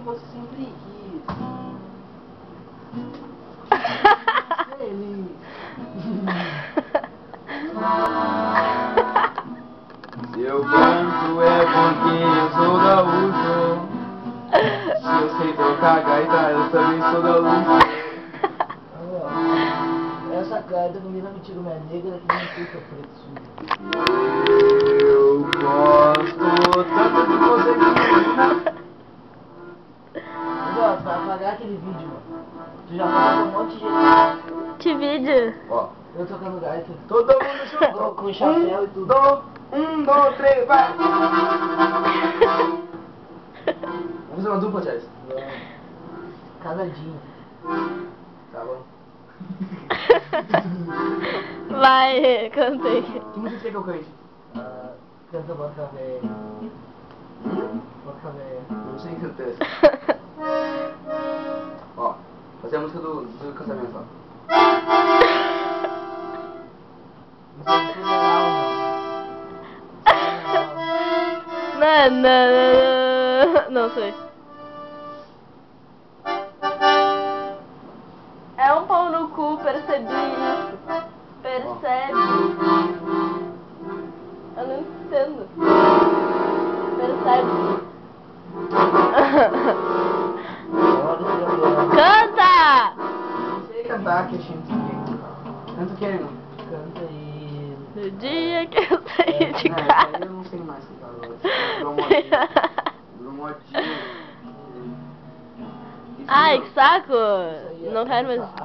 você sempre quis. Feliz. Se eu canto é porque eu sou gaúcho. Se eu sei tocar gaita, eu também sou gaúcho. Essa gaita combina contigo, minha negra, que nem fica preto. Eu gosto tanto de você que Ó, tu vai apagar aquele vídeo, mano. Tu já falou com um monte de gente. Que vídeo? ó, Eu tocando gaita. todo mundo junto. Com chapéu e tudo. Um, dois, três, vai. Vamos fazer uma dupla, Jess? Casadinho. Tá bom. Vai, cantei. Que música você quer que eu cante? Canta Boca Véia. Boca Véia. Não sei cantar essa. Ó, fazer a música do casamento, ó. Isso é muito legal, Não, não sei. É um pau no cu, percebi isso. Percebe. Eu não entendo. Percebe. Canta! Não sei cantar, que é chique. Canta o que, irmão? Canta aí. No dia que eu saí de Essa aí casa. eu não sei mais cantar agora. Virou modinha. Ai, que saco! Isso aí é Não quero mais. essa